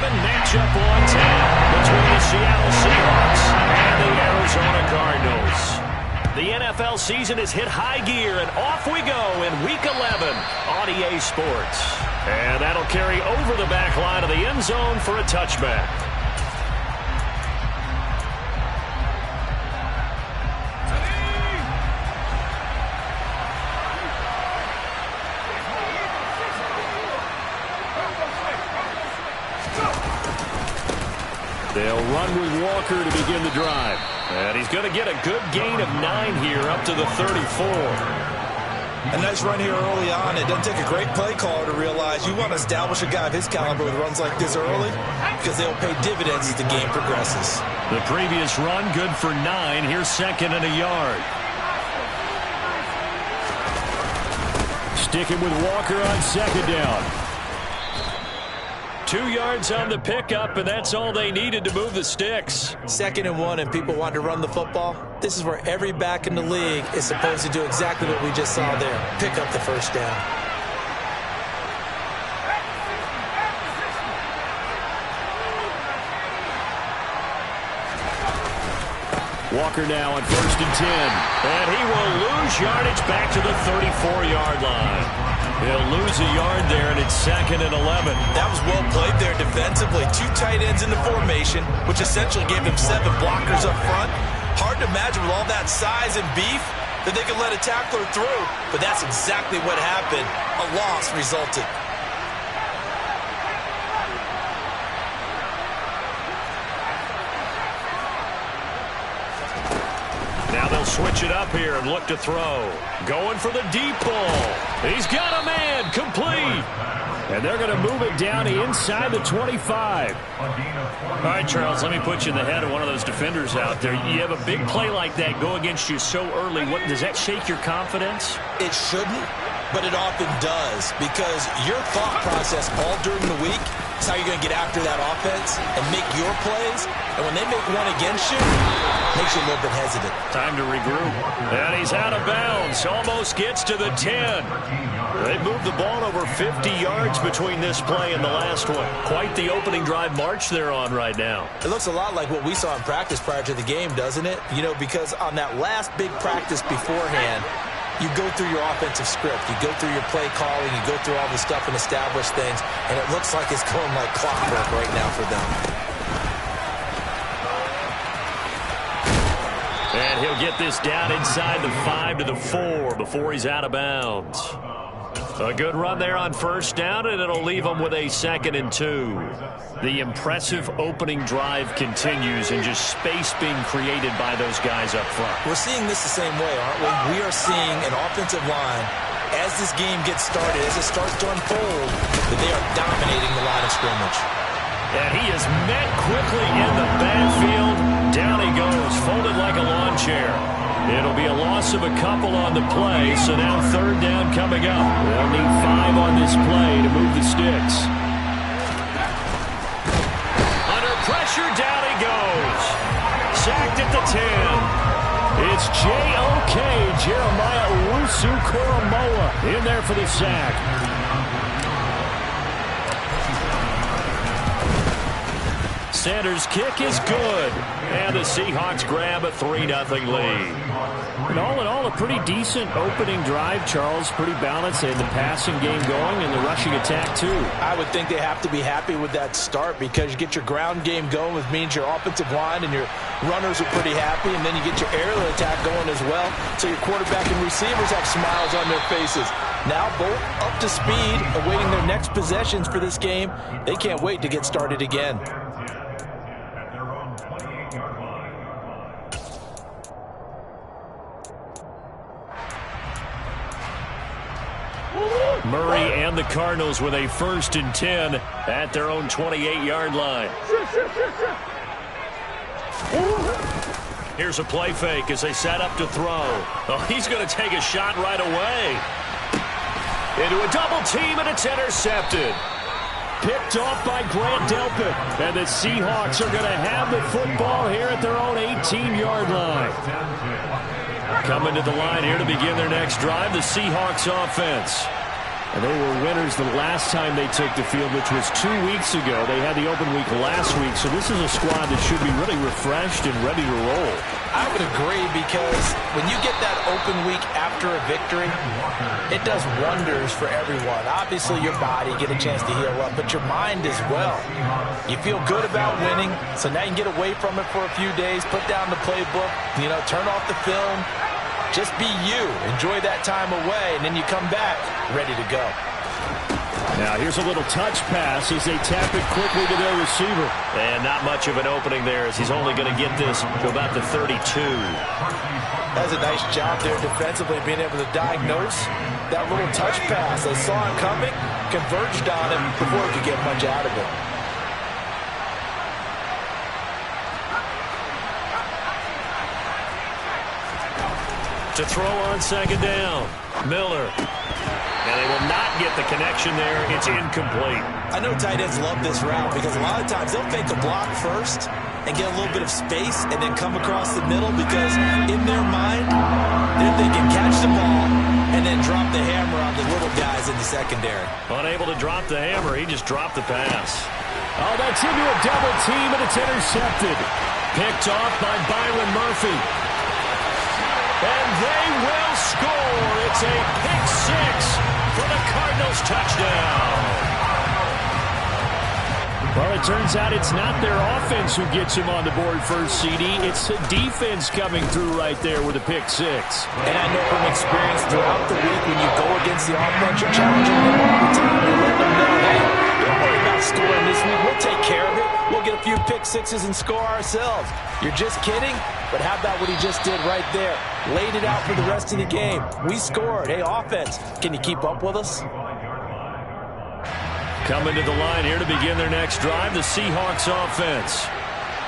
11 matchup on tap between the Seattle Seahawks and the Arizona Cardinals. The NFL season has hit high gear, and off we go in Week 11 on EA Sports. And that'll carry over the back line of the end zone for a touchback. They'll run with Walker to begin the drive. And he's going to get a good gain of 9 here up to the 34. A nice run here early on. It doesn't take a great play caller to realize you want to establish a guy of his caliber with runs like this early because they'll pay dividends as the game progresses. The previous run good for 9. Here's 2nd and a yard. Sticking with Walker on 2nd down. 2 yards on the pickup, and that's all they needed to move the sticks. 2nd and 1, and people want to run the football. This is where every back in the league is supposed to do exactly what we just saw there. Pick up the first down. Walker now on 1st and 10. And he will lose yardage back to the 34-yard line. He'll lose a yard there, and it's 2nd and 11. That was well played there defensively. 2 tight ends in the formation, which essentially gave them 7 blockers up front. Hard to imagine with all that size and beef that they could let a tackler through. But that's exactly what happened. A loss resulted. Now they'll switch it up here and look to throw. Going for the deep ball. He's got a man. Complete. And they're going to move it down inside the 25. All right, Charles, let me put you in the head of one of those defenders out there. You have a big play like that go against you so early. Does that shake your confidence? It shouldn't, but it often does, because your thought process all during the week is how you're going to get after that offense and make your plays. And when they make one against you, it makes you a little bit hesitant. Time to regroup. And he's out of bounds. Almost gets to the 10. They moved the ball over 50 yards between this play and the last one. Quite the opening drive march they're on right now. It looks a lot like what we saw in practice prior to the game, doesn't it? You know, because on that last big practice beforehand, you go through your offensive script. You go through your play calling. You go through all the stuff and establish things. And it looks like it's going like clockwork right now for them. And he'll get this down inside the 5 to the 4 before he's out of bounds. A good run there on 1st down, and it'll leave them with a 2nd and 2. The impressive opening drive continues, and just space being created by those guys up front. We're seeing this the same way, aren't we? We are seeing an offensive line, as this game gets started, as it starts to unfold, that they are dominating the line of scrimmage. And he is met quickly in the backfield. Down he goes, folded like a lawn chair. It'll be a loss of a couple on the play, so now 3rd down coming up. They'll need 5 on this play to move the sticks. Under pressure, down he goes. Sacked at the 10. It's J.O.K. Jeremiah Owusu-Koramoah in there for the sack. Sanders' kick is good. And the Seahawks grab a 3-0 lead. And all in all, a pretty decent opening drive, Charles. Pretty balanced. They had the passing game going and the rushing attack, too. I would think they have to be happy with that start because you get your ground game going, which means your offensive line and your runners are pretty happy, and then you get your aerial attack going as well. So your quarterback and receivers have smiles on their faces. Now both up to speed, awaiting their next possessions for this game. They can't wait to get started again. Murray and the Cardinals with a 1st and 10 at their own 28-yard line. Here's a play fake as they set up to throw. Oh, he's going to take a shot right away. Into a double team, and it's intercepted. Picked off by Grant Delpit. And the Seahawks are going to have the football here at their own 18-yard line. Coming to the line here to begin their next drive, the Seahawks offense. And they were winners the last time they took the field, which was 2 weeks ago. They had the open week last week, so this is a squad that should be really refreshed and ready to roll. I would agree, because when you get that open week after a victory, it does wonders for everyone. Obviously, your body get a chance to heal up, but your mind as well. You feel good about winning, so now you can get away from it for a few days, put down the playbook, turn off the film. Just be you. Enjoy that time away, and then you come back ready to go. Now here's a little touch pass as they tap it quickly to their receiver. And not much of an opening there, as he's only going to get this to about the 32. That's a nice job there defensively, being able to diagnose that little touch pass. They saw it coming, converged on him before he could get much out of it. To throw on second down, Miller. And they will not get the connection there. It's incomplete. I know tight ends love this route, because a lot of times they'll fake a block first and get a little bit of space and then come across the middle, because in their mind, they're thinking catch the ball and then drop the hammer on the little guys in the secondary. Unable to drop the hammer, he just dropped the pass. Oh, that's into a double team, and it's intercepted. Picked off by Byron Murphy. And they will score. It's a pick six for the Cardinals touchdown. Well, it turns out it's not their offense who gets him on the board first, CD. It's the defense coming through right there with a pick six. And I know from experience throughout the week, when you go against the offense, you're challenging them all the time. You're letting them know, hey, don't worry about scoring this week. We'll take care of it. We'll get a few pick sixes and score ourselves. You're just kidding? But how about what he just did right there? Laid it out for the rest of the game. We scored. Hey, offense, can you keep up with us? Coming to the line here to begin their next drive, the Seahawks offense.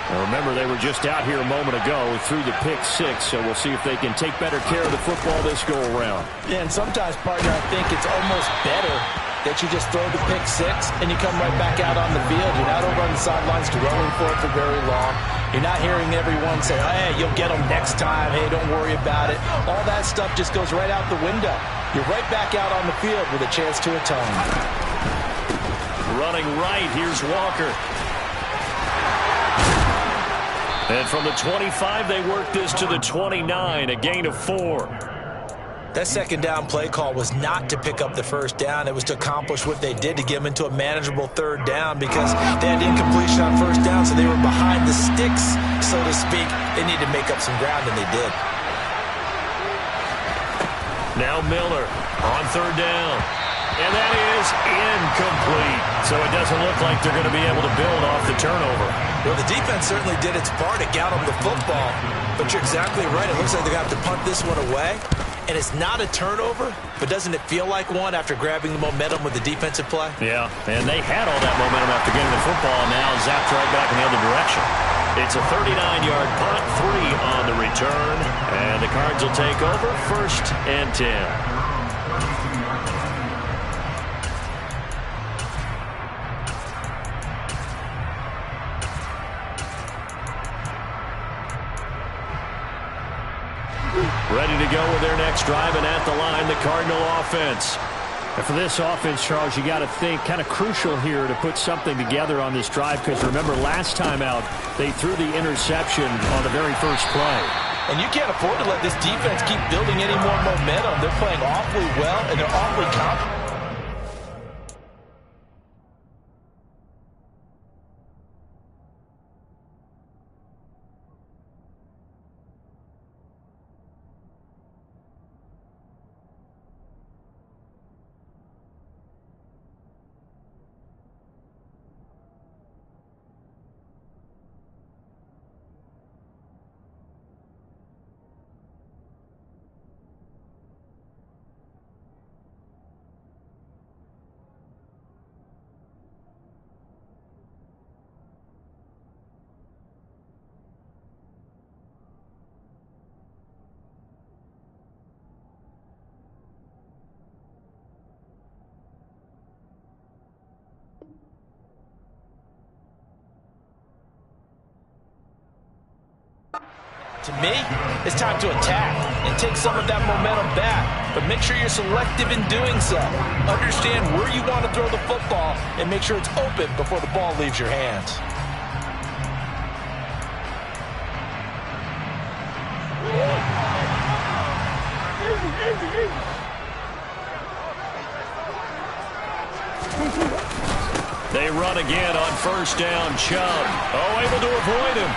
Now remember, they were just out here a moment ago through the pick six, so we'll see if they can take better care of the football this go-around. Yeah, and sometimes, partner, I think it's almost better that you just throw the pick six and you come right back out on the field. You're not over on the sidelines dwelling for it for very long. You're not hearing everyone say, hey, you'll get them next time. Hey, don't worry about it. All that stuff just goes right out the window. You're right back out on the field with a chance to atone. Running right, here's Walker. And from the 25, they work this to the 29, a gain of 4. That second down play call was not to pick up the first down. It was to accomplish what they did, to get them into a manageable third down, because they had incompletion on first down, so they were behind the sticks, so to speak. They needed to make up some ground, and they did. Now Miller on third down. And that is incomplete. So it doesn't look like they're going to be able to build off the turnover. Well, the defense certainly did its part to get them the football. But you're exactly right. It looks like they're going to have to punt this one away. And it's not a turnover, but doesn't it feel like one after grabbing the momentum with the defensive play? Yeah, and they had all that momentum after getting the football, and now zapped right back in the other direction. It's a 39-yard punt, 3 on the return, and the Cards will take over, 1st and 10. Ready to go with their next drive, and at the line, the Cardinal offense. And for this offense, Charles, you got to think kind of crucial here to put something together on this drive, because remember, last time out, they threw the interception on the very first play. And you can't afford to let this defense keep building any more momentum. They're playing awfully well, and they're awfully confident. To me, it's time to attack and take some of that momentum back. But make sure you're selective in doing so. Understand where you want to throw the football and make sure it's open before the ball leaves your hands. They run again on first down. Chubb. Oh, able to avoid him.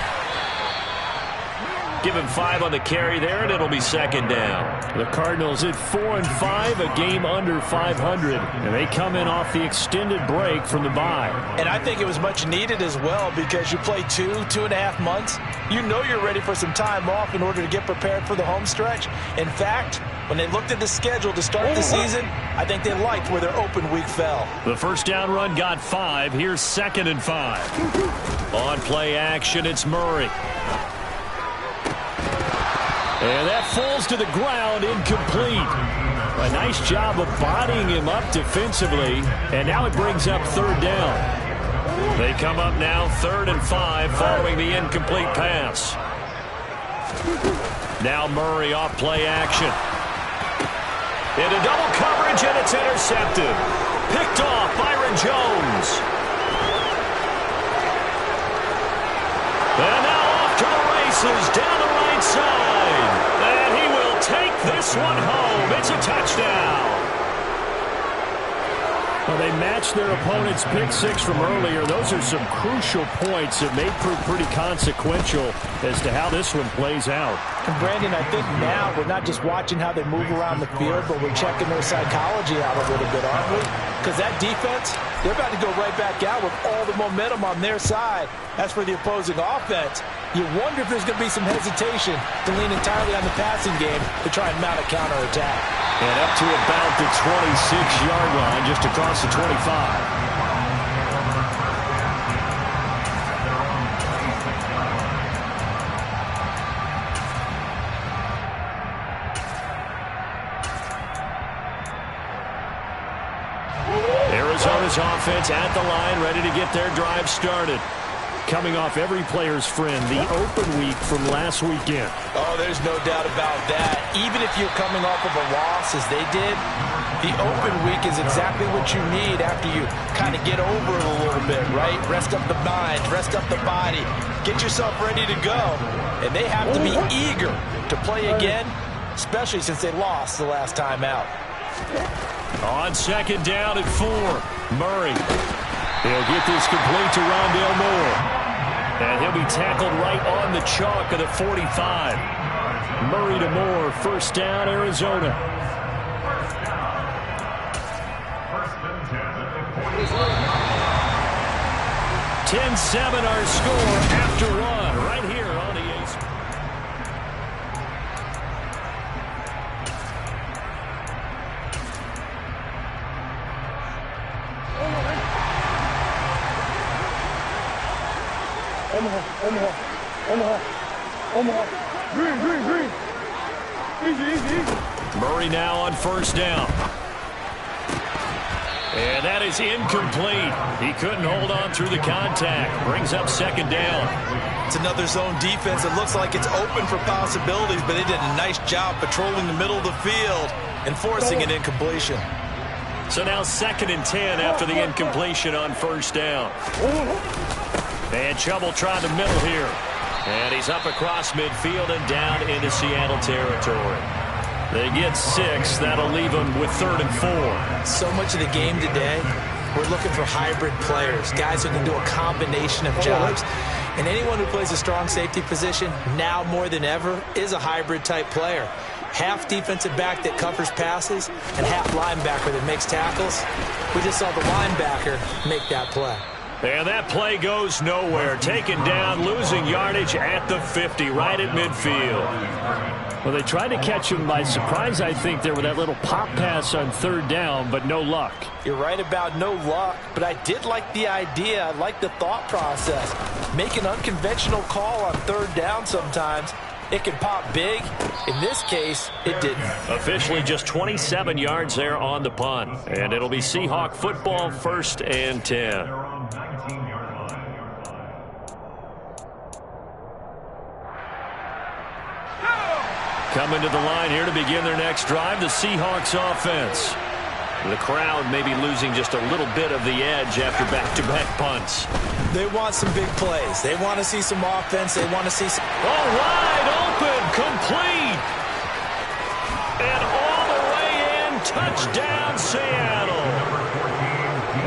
Give him 5 on the carry there, and it'll be second down. The Cardinals at 4-5, a game under 500. And they come in off the extended break from the bye. And I think it was much needed as well because you play 2.5 months. You know you're ready for some time off in order to get prepared for the home stretch. In fact, when they looked at the schedule to start the season, I think they liked where their open week fell. The first down run got 5. Here's 2nd and 5. On play action, it's Murray. And that falls to the ground, incomplete. A nice job of bodying him up defensively, and now it brings up 3rd down. They come up now 3rd and 5 following the incomplete pass. Now Murray off play action. Into double coverage, and it's intercepted. Picked off Byron Jones. And now off to the races down the right side. And he will take this one home. It's a touchdown. Well, they matched their opponent's pick 6 from earlier. Those are some crucial points that may prove pretty consequential as to how this one plays out. And Brandon, I think now we're not just watching how they move around the field, but we're checking their psychology out a little bit, aren't we? Because that defense, they're about to go right back out with all the momentum on their side. As for the opposing offense, you wonder if there's going to be some hesitation to lean entirely on the passing game to try and mount a counterattack. And up to about the 26-yard line, just across the 25. Arizona's offense at the line, ready to get their drive started. Coming off every player's friend, the open week from last weekend. Oh, there's no doubt about that. Even if you're coming off of a loss as they did, the open week is exactly what you need after you kind of get over it a little bit, right? Rest up the mind, rest up the body, get yourself ready to go. And they have to be eager to play again, especially since they lost the last time out. On second down at 4, Murray. He'll get this complete to Rondale Moore. And he'll be tackled right on the chalk of the 45. Murray to Moore, first down, Arizona. 10-7 our score after 1 right here on the Ace. Omaha. Green. Easy. Murray now on first down. And that is incomplete. He couldn't hold on through the contact. Brings up second down. It's another zone defense. It looks like it's open for possibilities, but they did a nice job patrolling the middle of the field and forcing an incompletion. So now 2nd and 10 after the incompletion on first down. And Chubb will try the middle here. And he's up across midfield and down into Seattle territory. They get 6. That'll leave them with 3rd and 4. So much of the game today, we're looking for hybrid players, guys who can do a combination of jobs. And anyone who plays a strong safety position, now more than ever, is a hybrid type player. Half defensive back that covers passes and half linebacker that makes tackles. We just saw the linebacker make that play. And that play goes nowhere. Taken down, losing yardage at the 50, right at midfield. Well, they tried to catch him by surprise, I think, there with that little pop pass on 3rd down, but no luck. You're right about no luck, but I did like the idea. I like the thought process. Make an unconventional call on 3rd down sometimes. It can pop big. In this case, it didn't. Officially just 27 yards there on the punt. And it'll be Seahawk football, 1st and 10. Coming to the line here to begin their next drive, the Seahawks offense. The crowd may be losing just a little bit of the edge after back-to-back punts. They want some big plays. They want to see some offense. They want to see some... Oh, wide open, complete. And all the way in, touchdown, Seattle.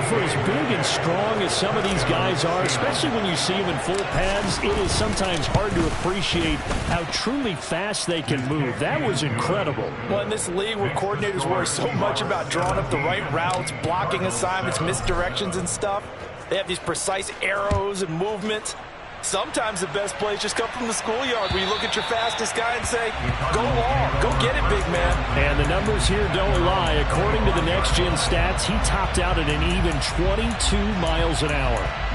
For as big and strong as some of these guys are, especially when you see them in full pads, it is sometimes hard to appreciate how truly fast they can move. That was incredible. Well, in this league where coordinators worry so much about drawing up the right routes, blocking assignments, misdirections and stuff, they have these precise arrows and movements. Sometimes the best plays just come from the schoolyard where you look at your fastest guy and say, go long, go get it, big man. And the numbers here don't lie. According to the Next Gen stats, he topped out at an even 22 miles an hour.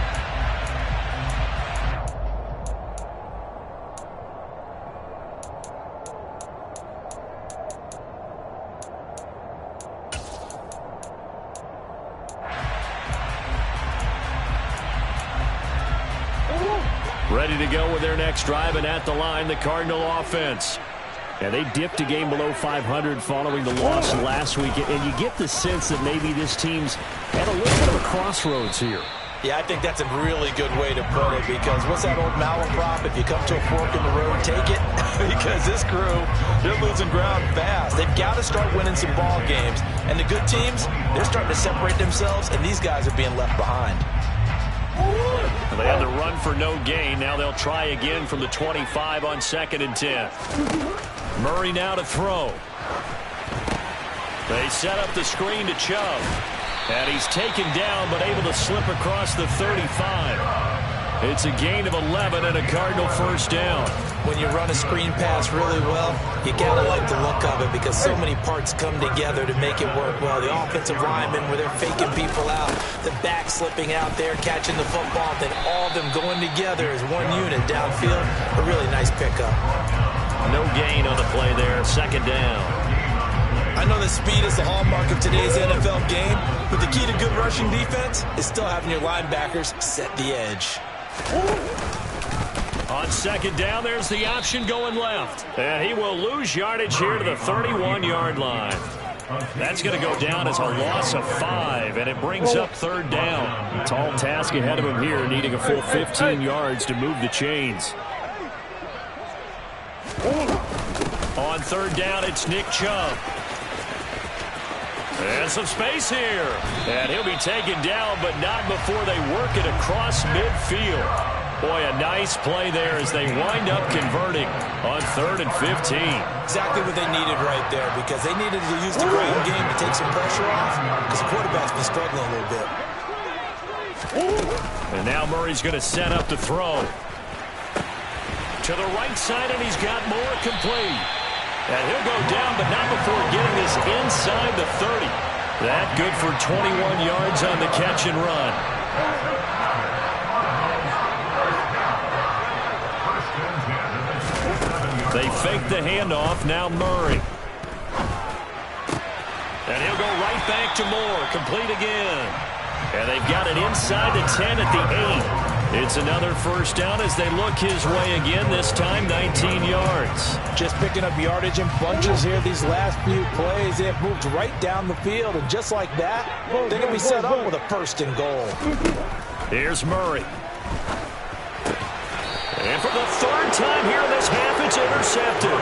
Ready to go with their next drive, and at the line, the Cardinal offense. And they dipped a game below 500 following the loss last week. And you get the sense that maybe this team's at a little bit of a crossroads here. Yeah, I think that's a really good way to put it, because what's that old malaprop? If you come to a fork in the road, take it. Because this crew, they're losing ground fast. They've got to start winning some ball games. And the good teams, they're starting to separate themselves, and these guys are being left behind. They had the run for no gain. Now they'll try again from the 25 on 2nd and 10. Murray now to throw. They set up the screen to Chubb. And he's taken down, but able to slip across the 35. It's a gain of 11 and a Cardinal first down. When you run a screen pass really well, you gotta like the look of it, because so many parts come together to make it work well. The offensive linemen, where they're faking people out, the back slipping out there, catching the football, then all of them going together as one unit downfield. A really nice pickup. No gain on the play there. 2nd down. I know that speed is the hallmark of today's NFL game, but the key to good rushing defense is still having your linebackers set the edge. On 2nd down, there's the option going left. And he will lose yardage here to the 31-yard line. That's going to go down as a loss of 5, and it brings up 3rd down. Tall task ahead of him here, needing a full 15 yards to move the chains. On 3rd down, it's Nick Chubb. And some space here. And he'll be taken down, but not before they work it across midfield. Boy, a nice play there as they wind up converting on 3rd and 15. Exactly what they needed right there, because they needed to use the ground game to take some pressure off, because the quarterback's been struggling a little bit. And now Murray's going to set up to throw. To the right side, and he's got more complete. And he'll go down, but not before getting this inside the 30. That good for 21 yards on the catch and run. They fake the handoff, now Murray. And he'll go right back to Moore, complete again. And they've got it inside the 10 at the 8. It's another first down as they look his way again, this time 19 yards. Just picking up yardage in bunches here these last few plays. They have moved right down the field, and just like that, they're going to be set up with a 1st and goal. Here's Murray. And for the 3rd time here in this half, it's intercepted.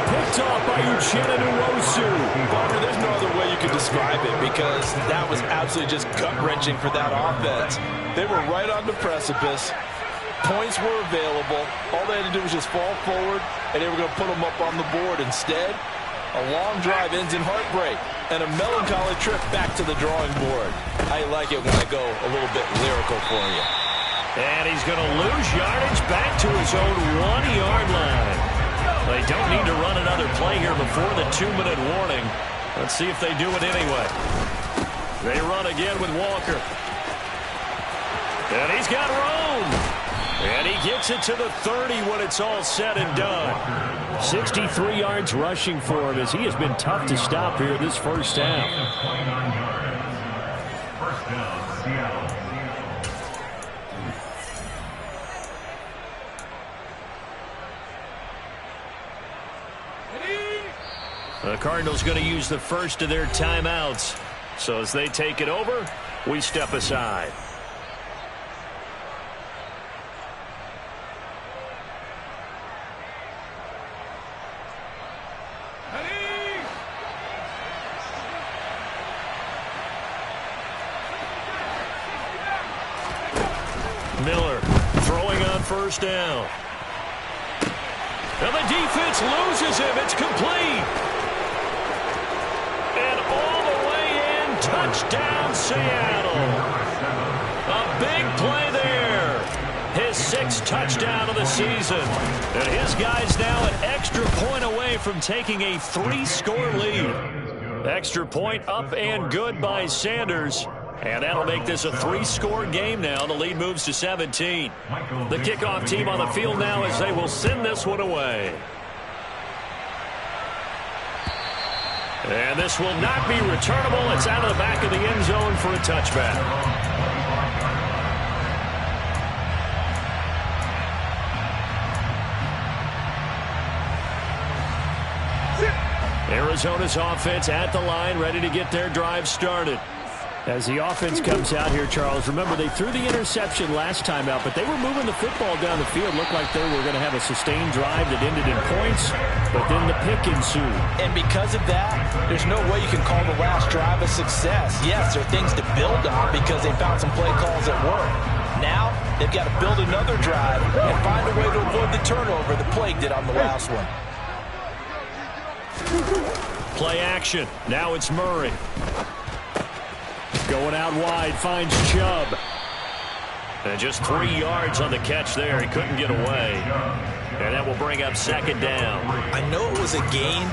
Picked off by Uchenna Nwosu. Parker, there's no other way you could describe it, because that was absolutely just gut-wrenching for that offense. They were right on the precipice. Points were available. All they had to do was just fall forward, and they were going to put them up on the board. Instead, a long drive ends in heartbreak and a melancholy trip back to the drawing board. I like it when I go a little bit lyrical for you. And he's going to lose yardage back to his own 1-yard line. They don't need to run another play here before the 2-minute warning. Let's see if they do it anyway. They run again with Walker. And he's got room. And he gets it to the 30 when it's all said and done. 63 yards rushing for him, as he has been tough to stop here this first half. The Cardinals going to use the first of their timeouts. So as they take it over, we step aside. Miller throwing on first down. And the defense loses him. It's complete. And all the way in, touchdown Seattle. A big play there. His 6th touchdown of the season. And his guy's now an extra point away from taking a 3-score lead. Extra point up and good by Sanders. And that'll make this a 3-score game now. The lead moves to 17. The kickoff team on the field now as they will send this one away. And this will not be returnable. It's out of the back of the end zone for a touchback. Arizona's offense at the line, ready to get their drive started. As the offense comes out here, Charles, remember they threw the interception last time out, but they were moving the football down the field. Looked like they were going to have a sustained drive that ended in points, but then the pick ensued. And because of that, there's no way you can call the last drive a success. Yes, there are things to build on because they found some play calls at work. Now, they've got to build another drive and find a way to avoid the turnover that plagued it on the last one. Play action. Now it's Murray. Going out wide, finds Chubb. And just 3 yards on the catch there. He couldn't get away. And that will bring up second down. I know it was a gain,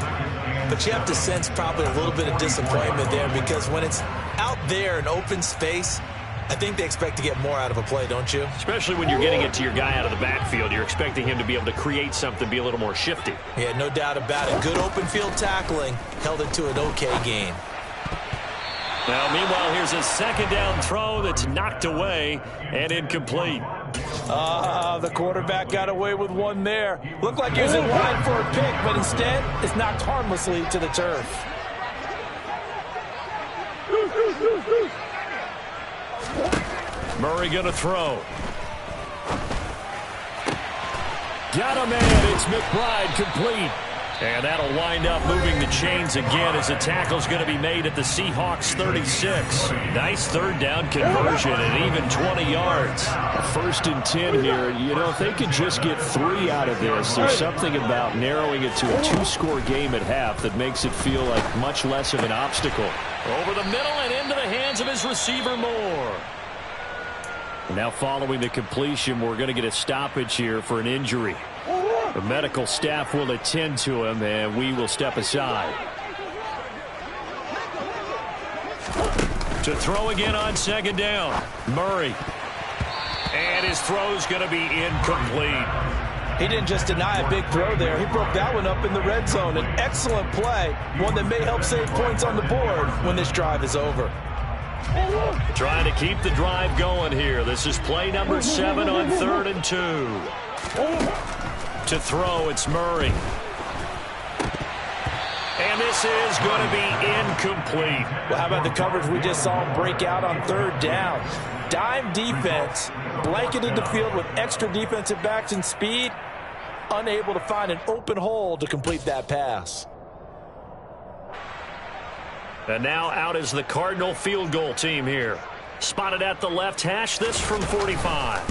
but you have to sense probably a little bit of disappointment there because when it's out there in open space, I think they expect to get more out of a play, don't you? Especially when you're getting it to your guy out of the backfield. You're expecting him to be able to create something, be a little more shifty. Yeah, no doubt about it. Good open field tackling held it to an okay gain. Now, meanwhile, here's a second down throw that's knocked away and incomplete. The quarterback got away with one there. Looked like he was in line for a pick, but instead it's knocked harmlessly to the turf. Murray going to throw. Got a man. It's McBride complete. And that'll wind up moving the chains again as the tackle's going to be made at the Seahawks 36. Nice third down conversion and even 20 yards. 1st and 10 here. You know, if they could just get 3 out of this, there's something about narrowing it to a 2-score game at half that makes it feel like much less of an obstacle. Over the middle and into the hands of his receiver Moore. Now following the completion, we're going to get a stoppage here for an injury. The medical staff will attend to him, and we will step aside. To throw again on second down, Murray. And his throw's going to be incomplete. He didn't just deny a big throw there. He broke that one up in the red zone. An excellent play, one that may help save points on the board when this drive is over. Trying to keep the drive going here. This is play number 7 on 3rd and 2. To throw, it's Murray. And this is going to be incomplete. Well, how about the coverage we just saw him break out on 3rd down? Dime defense, blanketed the field with extra defensive backs and speed, unable to find an open hole to complete that pass. And now out is the Cardinal field goal team here. Spotted at the left hash, this from 45.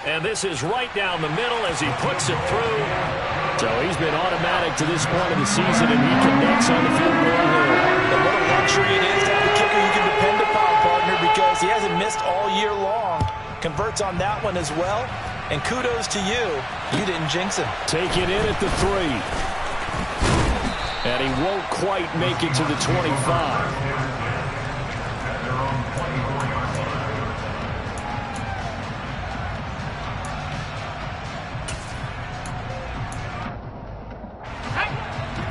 And this is right down the middle as he puts it through. So he's been automatic to this point of the season, and he connects on the field goal here. And what a luxury it is to have a kicker you can depend upon, partner, because he hasn't missed all year long. Converts on that one as well. And kudos to you. You didn't jinx him. Take it in at the 3. And he won't quite make it to the 25.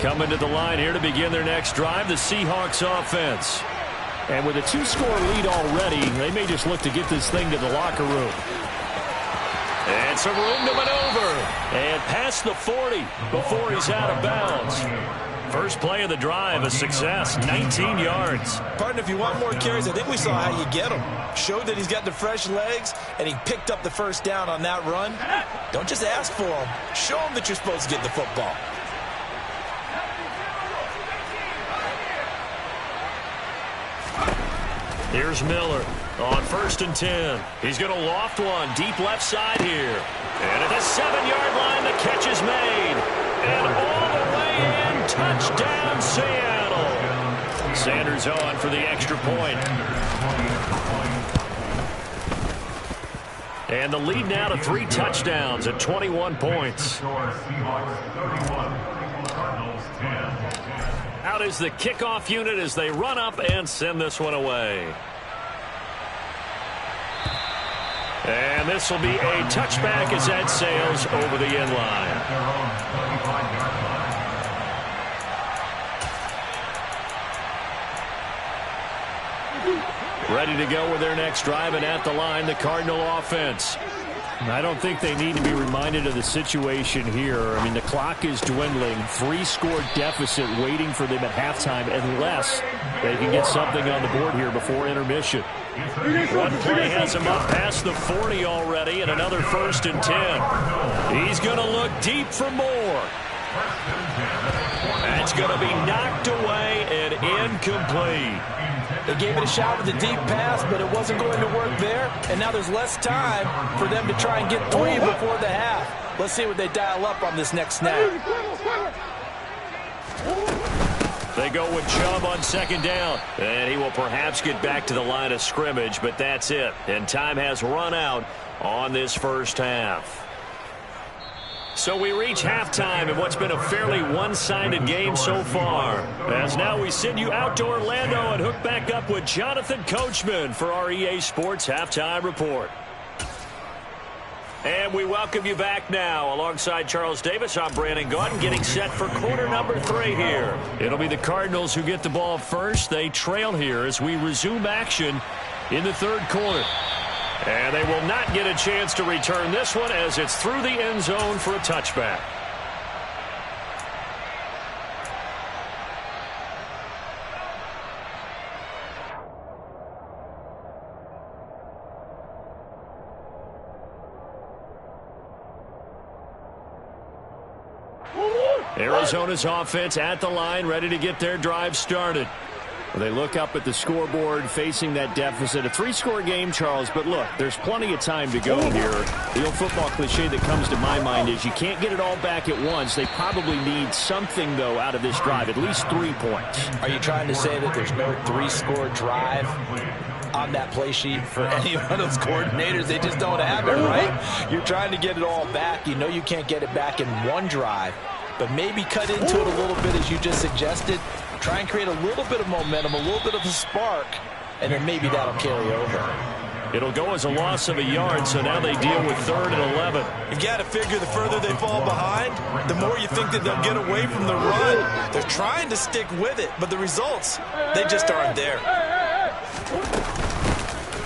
Coming to the line here to begin their next drive, the Seahawks offense. And with a 2-score lead already, they may just look to get this thing to the locker room. And some room to maneuver. And past the 40 before he's out of bounds. First play of the drive, a success, 19 yards. Partner, if you want more carries, I think we saw how you get them. Showed that he's got the fresh legs, and he picked up the first down on that run. Don't just ask for them. Show them that you're supposed to get the football. Here's Miller on 1st and 10. He's going to loft one deep left side here. And at the 7-yard line, the catch is made. And all the way in, touchdown Seattle. Sanders on for the extra point. And the lead now to 3 touchdowns at 21 points. Out is the kickoff unit as they run up and send this one away. And this will be a touchback as that sails over the end line. Ready to go with their next drive, and at the line, the Cardinal offense. I don't think they need to be reminded of the situation here. I mean, the clock is dwindling. 3-score deficit waiting for them at halftime unless they can get something on the board here before intermission. One play has him up past the 40 already, and another 1st and 10. He's going to look deep for more. That's going to be knocked away and incomplete. They gave it a shot with the deep pass, but it wasn't going to work there. And now there's less time for them to try and get 3 before the half. Let's see what they dial up on this next snap. They go with Chubb on 2nd down. And he will perhaps get back to the line of scrimmage, but that's it. And time has run out on this first half. So we reach halftime in what's been a fairly one-sided game so far. As now we send you out to Orlando and hook back up with Jonathan Coachman for our EA Sports Halftime Report. And we welcome you back now. Alongside Charles Davis, I'm Brandon Gaudin, getting set for quarter number 3 here. It'll be the Cardinals who get the ball first. They trail here as we resume action in the 3rd quarter. And they will not get a chance to return this one as it's through the end zone for a touchback. Arizona's offense at the line, ready to get their drive started. They look up at the scoreboard, facing that deficit. A 3-score game, Charles, but look, there's plenty of time to go here. The old football cliche that comes to my mind is you can't get it all back at once. They probably need something, though, out of this drive, at least 3 points. Are you trying to say that there's no 3-score drive on that play sheet for any one of those coordinators? They just don't have it, right? You're trying to get it all back. You know you can't get it back in one drive, but maybe cut into it a little bit as you just suggested. Try and create a little bit of momentum, a little bit of a spark, and then maybe that'll carry over. It'll go as a loss of a yard, so now they deal with 3rd and 11. You've got to figure the further they fall behind, the more you think that they'll get away from the run. They're trying to stick with it, but the results, they just aren't there.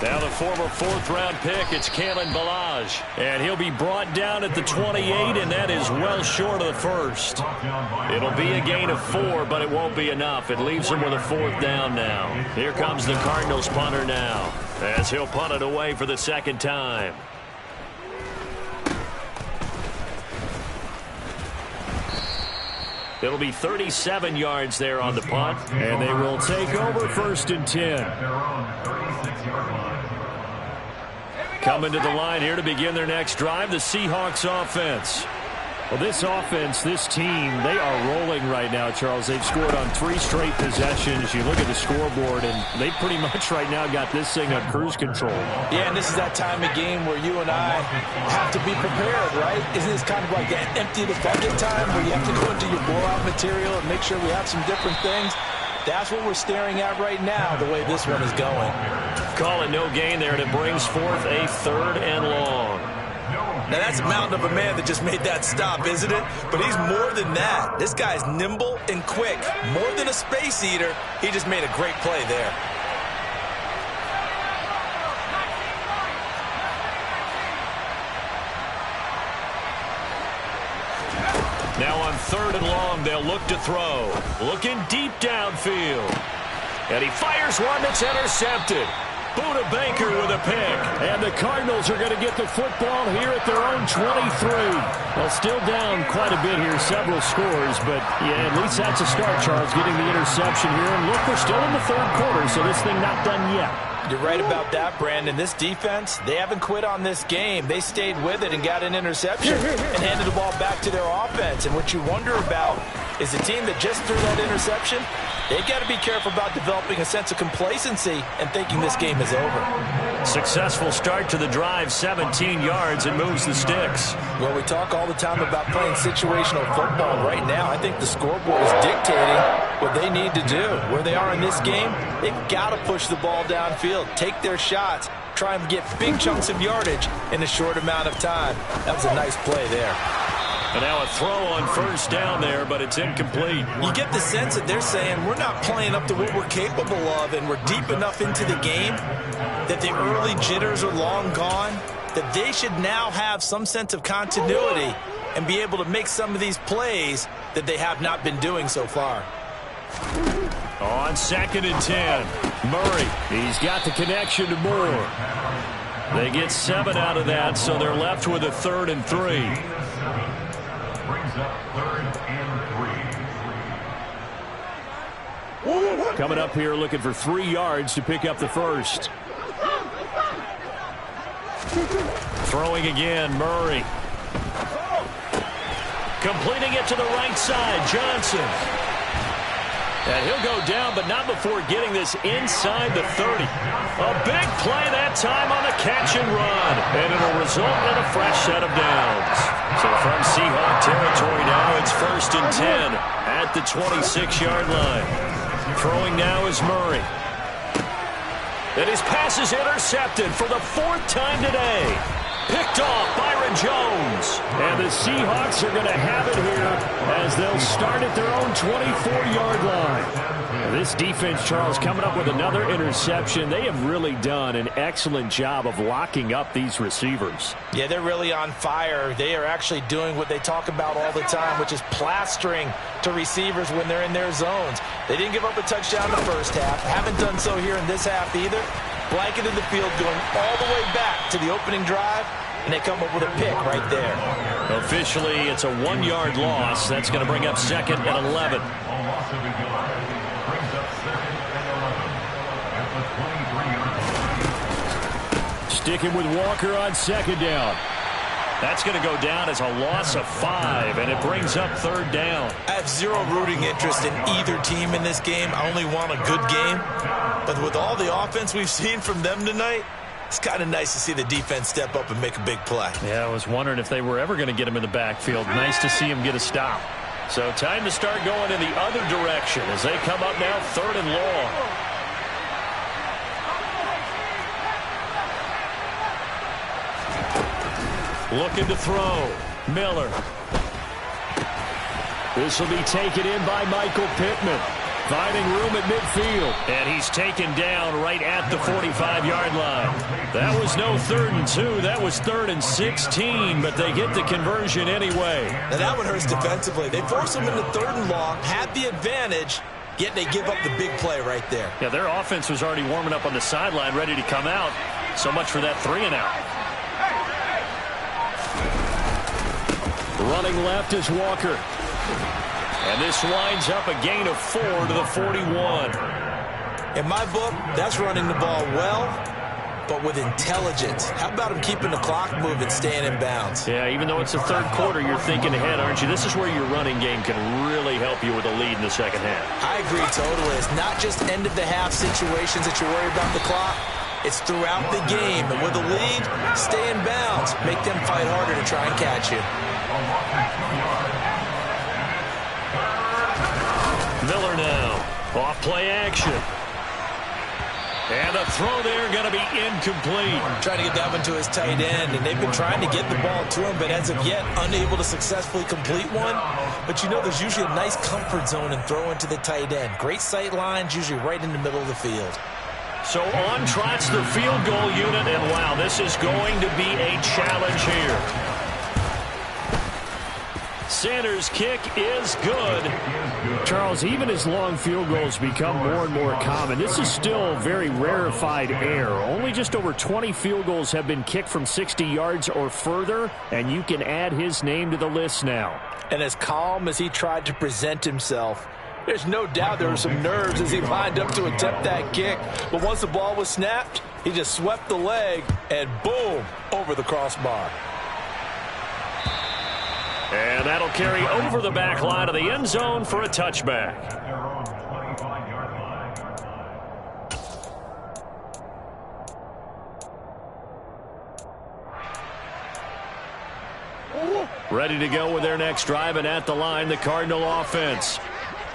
Now the former 4th-round pick, it's Kalen Ballage. And he'll be brought down at the 28, and that is well short of the first. It'll be a gain of 4, but it won't be enough. It leaves him with a 4th down now. Here comes the Cardinals punter now, as he'll punt it away for the 2nd time. It'll be 37 yards there on the punt, and they will take over 1st and 10. Coming to the line here to begin their next drive, the Seahawks offense. Well, this offense, this team, they are rolling right now, Charles. They've scored on 3 straight possessions. You look at the scoreboard, and they pretty much right now got this thing on cruise control. Yeah, and this is that time of game where you and I have to be prepared, right? Isn't this kind of like that empty the bucket time where you have to go into your blowout material and make sure we have some different things? That's what we're staring at right now, the way this one is going. Call it no gain there, and it brings forth a 3rd and long. Now, that's a mountain of a man that just made that stop, isn't it? But he's more than that. This guy's nimble and quick. More than a space eater, he just made a great play there. 3rd and long. They'll look to throw. Looking deep downfield. And he fires one that's intercepted. Buda Baker with a pick. And the Cardinals are going to get the football here at their own 23. Well, still down quite a bit here, several scores, but yeah, at least that's a start, Charles, getting the interception here. And look, we're still in the 3rd quarter, so this thing not done yet. You're right about that, Brandon. This defense, they haven't quit on this game. They stayed with it and got an interception and handed the ball back to their offense. And what you wonder about is the team that just threw that interception, they've got to be careful about developing a sense of complacency and thinking this game is over. Successful start to the drive, 17 yards, and moves the sticks. Well, we talk all the time about playing situational football. Right now, I think the scoreboard is dictating what they need to do. Where they are in this game, they've got to push the ball downfield, take their shots, try and get big chunks of yardage in a short amount of time. That was a nice play there. And now a throw on 1st down there, but it's incomplete. You get the sense that they're saying we're not playing up to what we're capable of, and we're deep enough into the game that the early jitters are long gone, that they should now have some sense of continuity and be able to make some of these plays that they have not been doing so far. On 2nd and 10, Murray. He's got the connection to Moore. They get 7 out of that, so they're left with a 3rd and 3. Coming up here looking for 3 yards to pick up the 1st. Throwing again, Murray. Completing it to the right side, Johnson. And he'll go down, but not before getting this inside the 30. A big play that time on the catch and run. And it'll result in a fresh set of downs. So from Seahawk territory now, it's 1st and 10 at the 26-yard line. Throwing now is Murray. And his pass is intercepted for the 4th time today. Picked off Byron Jones. And the Seahawks are going to have it here as they'll start at their own 24-yard line. This defense, Charles, coming up with another interception. They have really done an excellent job of locking up these receivers. Yeah, they're really on fire. They are actually doing what they talk about all the time, which is plastering to receivers when they're in their zones. They didn't give up a touchdown in the 1st half. Haven't done so here in this half either. Blanketed the field going all the way back to the opening drive, and they come up with a pick right there. Officially, it's a 1-yard loss. That's going to bring up 2nd and 11. Sticking with Walker on 2nd down. That's going to go down as a loss of 5, and it brings up 3rd down. I have zero rooting interest in either team in this game. I only want a good game. But with all the offense we've seen from them tonight, it's kind of nice to see the defense step up and make a big play. Yeah, I was wondering if they were ever going to get him in the backfield. Nice to see him get a stop. So time to start going in the other direction as they come up now 3rd and long. Looking to throw. Miller. This will be taken in by Michael Pittman. Finding room at midfield. And he's taken down right at the 45-yard line. That was no 3rd and 2. That was 3rd and 16, but they get the conversion anyway. Now that one hurts defensively. They force them into 3rd and long, had the advantage, yet they give up the big play right there. Yeah, their offense was already warming up on the sideline, ready to come out. So much for that 3 and out. Running left is Walker. And this winds up a gain of 4 to the 41. In my book, that's running the ball well, but with intelligence. How about him keeping the clock moving, staying in bounds? Yeah, even though it's the 3rd quarter, you're thinking ahead, aren't you? This is where your running game can really help you with a lead in the 2nd half. I agree totally. It's not just end-of-the-half situations that you worry about the clock. It's throughout the game. And with a lead, stay in bounds. Make them fight harder to try and catch you. Miller now. Off play action. And a throw there going to be incomplete. Trying to get that one to his tight end, and they've been trying to get the ball to him, but as of yet, unable to successfully complete one. But you know there's usually a nice comfort zone in throwing to the tight end. Great sight lines, usually right in the middle of the field. So on trots the field goal unit, and wow, this is going to be a challenge here. Sanders' kick is good. Charles, even as long field goals become more and more common, this is still very rarefied air. Only just over 20 field goals have been kicked from 60 yards or further, and you can add his name to the list now. And as calm as he tried to present himself, there's no doubt there were some nerves as he lined up to attempt that kick. But once the ball was snapped, he just swept the leg and boom, over the crossbar. And that'll carry over the back line of the end zone for a touchback. Ready to go with their next drive, and at the line, the Cardinal offense.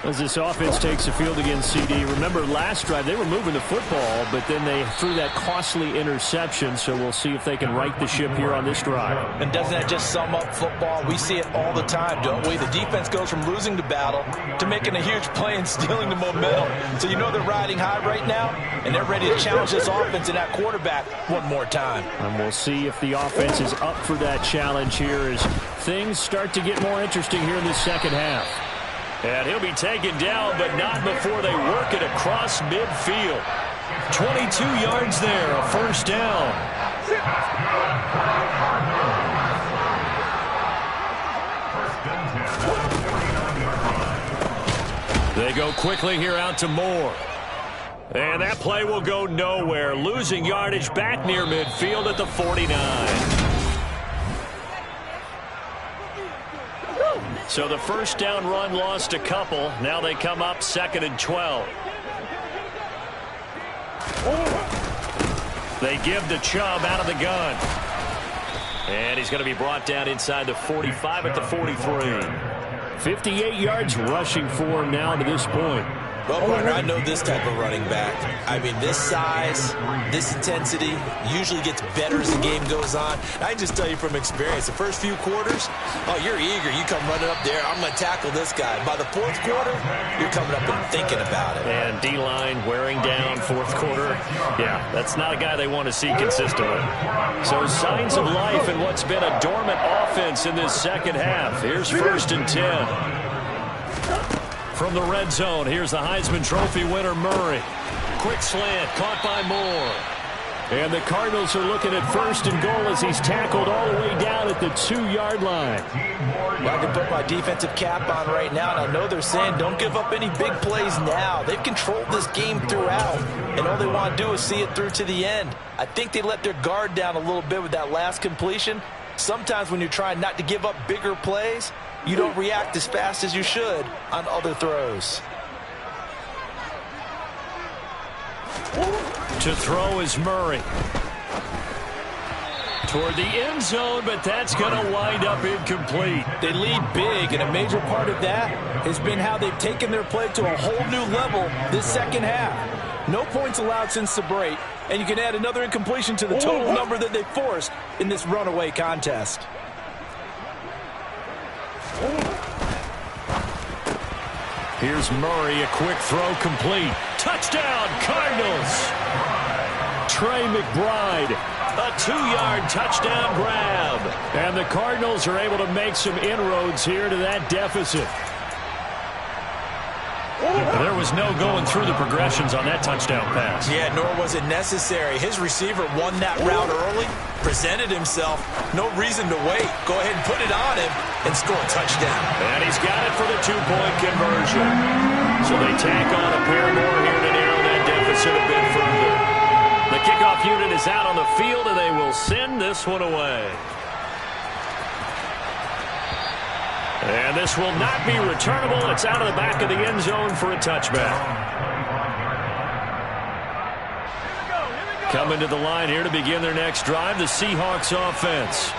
As this offense takes the field against CD, remember last drive they were moving the football, but then they threw that costly interception, so we'll see if they can right the ship here on this drive. And doesn't that just sum up football? We see it all the time, don't we? The defense goes from losing the battle to making a huge play and stealing the momentum. So you know they're riding high right now, and they're ready to challenge this offense and that quarterback one more time. And we'll see if the offense is up for that challenge here as things start to get more interesting here in the second half. And he'll be taken down, but not before they work it across midfield. 22 yards there, a first down. They go quickly here out to Moore. And that play will go nowhere. Losing yardage back near midfield at the 49. So the first down run lost a couple. Now they come up 2nd and 12. They give to Chubb out of the gun. And he's going to be brought down inside the 45 at the 43. 58 yards rushing for him now to this point. Well, partner, I know this type of running back. I mean, this size, this intensity usually gets better as the game goes on. I can just tell you from experience, the first few quarters, oh, you're eager. You come running up there, I'm going to tackle this guy. By the fourth quarter, you're coming up and thinking about it. And D-line wearing down fourth quarter. Yeah, that's not a guy they want to see consistently. So signs of life in what's been a dormant offense in this second half. Here's 1st and 10. From the red zone, here's the Heisman Trophy winner, Murray. Quick slant, caught by Moore. And the Cardinals are looking at 1st and goal as he's tackled all the way down at the 2-yard line. Well, I can put my defensive cap on right now, and I know they're saying don't give up any big plays now. They've controlled this game throughout, and all they want to do is see it through to the end. I think they let their guard down a little bit with that last completion. Sometimes when you're trying not to give up bigger plays, you don't react as fast as you should on other throws. To throw is Murray. Toward the end zone, but that's going to wind up incomplete. They lead big, and a major part of that has been how they've taken their play to a whole new level this second half. No points allowed since the break, and you can add another incompletion to the total number that they forced in this runaway contest. Here's Murray, a quick throw complete. Touchdown, Cardinals! Trey McBride. A 2-yard touchdown grab. And the Cardinals are able to make some inroads here to that deficit. There was no going through the progressions on that touchdown pass. Yeah, nor was it necessary. His receiver won that route early, presented himself. No reason to wait. Go ahead and put it on him and score a touchdown. And he's got it for the 2-point conversion. So they tack on a pair more here to narrow that deficit a bit further. The kickoff unit is out on the field, and they will send this one away. And this will not be returnable. It's out of the back of the end zone for a touchback. Coming to the line here to begin their next drive, the Seahawks offense.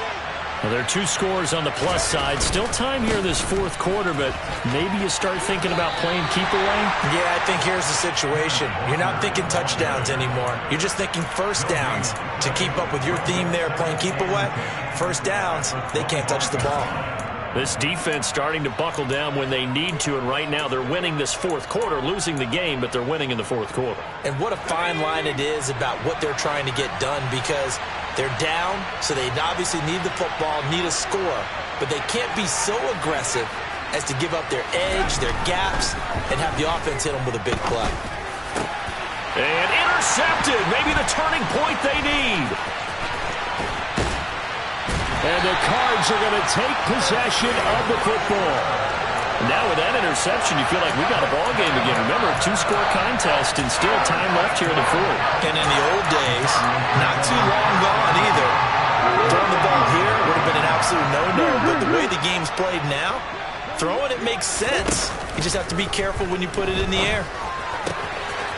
Well, there are 2 scores on the plus side. Still time here in this fourth quarter, but maybe you start thinking about playing keep away? Yeah, I think here's the situation. You're not thinking touchdowns anymore. You're just thinking first downs. To keep up with your theme there, playing keep away, first downs, they can't touch the ball. This defense starting to buckle down when they need to, and right now they're winning this fourth quarter, losing the game, but they're winning in the fourth quarter. And what a fine line it is about what they're trying to get done, because They're down, so they obviously need the football, need a score, but they can't be so aggressive as to give up their edge, their gaps, and have the offense hit them with a big play. And intercepted, maybe the turning point they need. And the Cards are going to take possession of the football. Now with that interception, you feel like we got a ball game again. Remember, a two-score contest and still time left here in the fourth. And in the old days, not too long gone either, throwing the ball here would have been an absolute no-no. But the way the game's played now, throwing it makes sense. You just have to be careful when you put it in the air.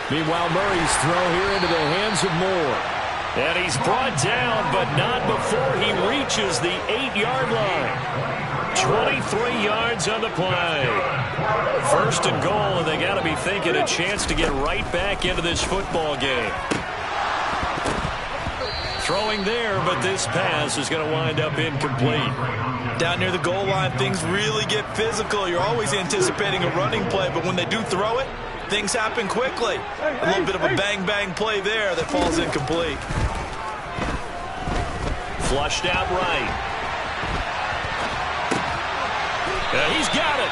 Meanwhile, Murray's throw here into the hands of Moore. And he's brought down, but not before he reaches the 8-yard line. 23 yards on the play. First and goal, and they got to be thinking a chance to get right back into this football game. Throwing there, but this pass is going to wind up incomplete. Down near the goal line, things really get physical. You're always anticipating a running play, but when they do throw it, things happen quickly. A little bit of a bang-bang play there that falls incomplete. Flushed out right. He's got it.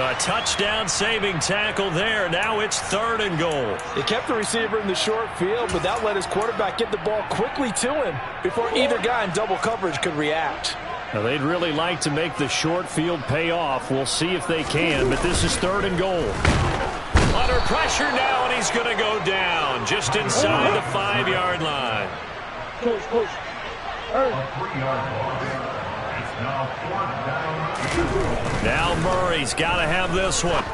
A touchdown-saving tackle there. Now it's 3rd and goal. They kept the receiver in the short field, but that let his quarterback get the ball quickly to him before either guy in double coverage could react. Now, they'd really like to make the short field pay off. We'll see if they can, but this is 3rd and goal. Under pressure now, and he's going to go down just inside the 5-yard line. Push. Now Murray's got to have this one.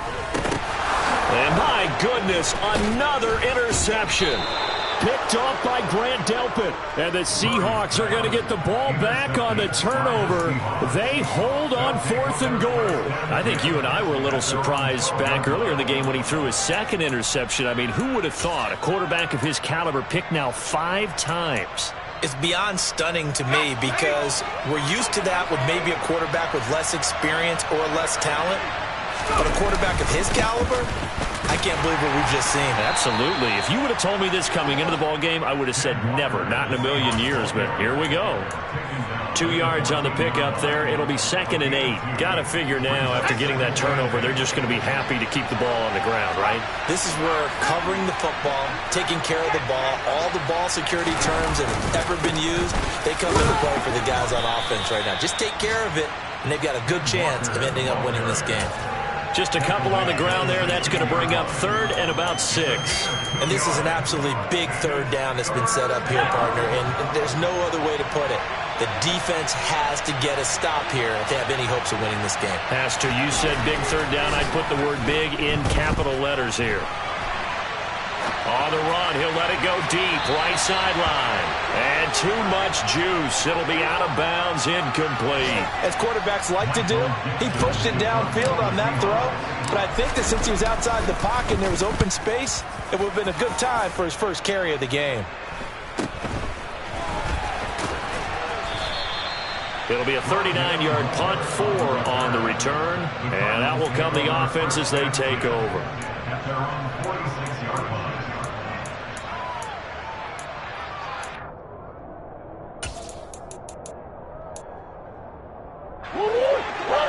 And my goodness, another interception. Picked off by Grant Delpit. And the Seahawks are going to get the ball back on the turnover. They hold on 4th and goal. I think you and I were a little surprised back earlier in the game when he threw his 2nd interception. I mean, who would have thought a quarterback of his caliber picked now 5 times? It's beyond stunning to me because we're used to that with maybe a quarterback with less experience or less talent. But a quarterback of his caliber, I can't believe what we've just seen. Absolutely. If you would have told me this coming into the ball game, I would have said never, not in a million years. But here we go. 2 yards on the pickup there. It'll be 2nd and 8. Got to figure now after getting that turnover, they're just going to be happy to keep the ball on the ground, right? This is where covering the football, taking care of the ball, all the ball security terms that have ever been used, they come into play for the guys on offense right now. Just take care of it, and they've got a good chance of ending up winning this game. Just a couple on the ground there. That's going to bring up 3rd and about 6. And this is an absolutely big 3rd down that's been set up here, partner, and there's no other way to put it. The defense has to get a stop here if they have any hopes of winning this game. Pastor, you said big 3rd down. I'd put the word big in capital letters here. On the run, he'll let it go deep, right sideline. And too much juice. It'll be out of bounds, incomplete. As quarterbacks like to do, he pushed it downfield on that throw. But I think that since he was outside the pocket and there was open space, it would have been a good time for his first carry of the game. It'll be a 39-yard punt, 4 on the return. And out will come the offense as they take over.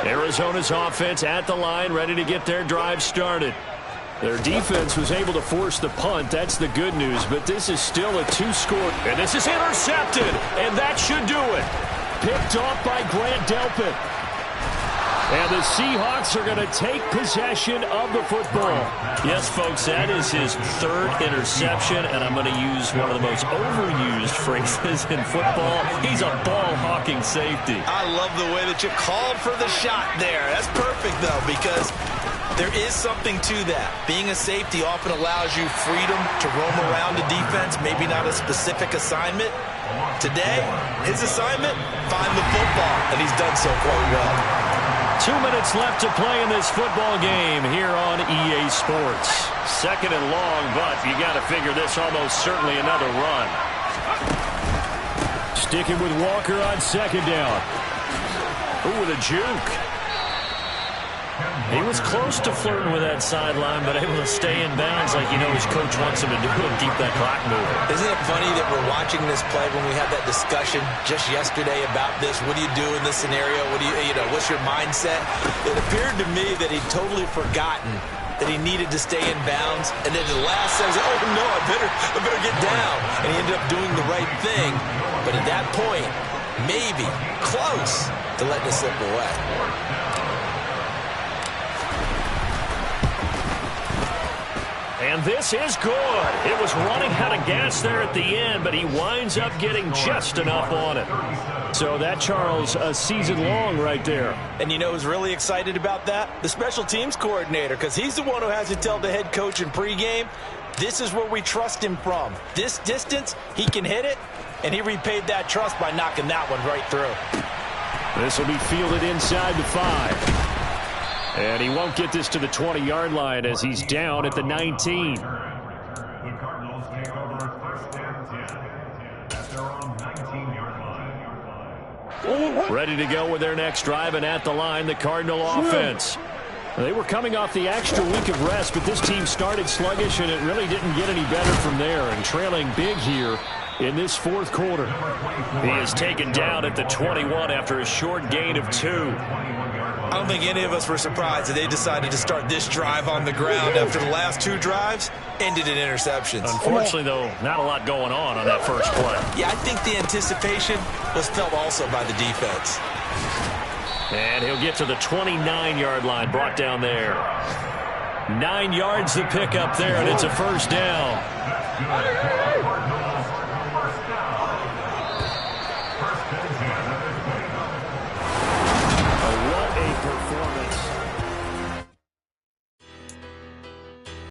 Arizona's offense at the line, ready to get their drive started. Their defense was able to force the punt. That's the good news, but this is still a 2-score. And this is intercepted, and that should do it. Picked off by Grant Delpit. And the Seahawks are going to take possession of the football. Yes, folks, that is his 3rd interception, and I'm going to use one of the most overused phrases in football. He's a ball-hawking safety. I love the way that you called for the shot there. That's perfect, though, because there is something to that. Being a safety often allows you freedom to roam around the defense, maybe not a specific assignment. Today, his assignment, find the football, and he's done so quite well. 2 minutes left to play in this football game here on EA Sports. 2nd and long, but you got to figure this almost certainly another run. Sticking with Walker on 2nd down. Ooh, with a juke. He was close to flirting with that sideline, but able to stay in bounds like his coach wants him to do and keep that clock moving. Isn't it funny that we're watching this play when we had that discussion just yesterday about this? What do you do in this scenario? What do what's your mindset? It appeared to me that he'd totally forgotten that he needed to stay in bounds, and then the last says, oh no, I better get down. And he ended up doing the right thing, but at that point, maybe close to letting it slip away. And this is good. It was running out of gas there at the end, but he winds up getting just enough on it. So that, Charles, a season long right there. And who's really excited about that? The special teams coordinator, because he's the one who has to tell the head coach in pregame, this is where we trust him from. This distance, he can hit it, and he repaid that trust by knocking that one right through. This will be fielded inside the 5. And he won't get this to the 20-yard line as he's down at the 19. The Cardinals take over first and 10 at their own 19-yard line. Ready to go with their next drive, and at the line, the Cardinal offense. They were coming off the extra week of rest, but this team started sluggish, and it really didn't get any better from there, and trailing big here in this fourth quarter. He is taken down at the 21 after a short gain of 2. I don't think any of us were surprised that they decided to start this drive on the ground after the last 2 drives ended in interceptions. Unfortunately, though, not a lot going on that first play. Yeah, I think the anticipation was felt also by the defense. And he'll get to the 29-yard line, brought down there. 9 yards to pick up there, and it's a first down.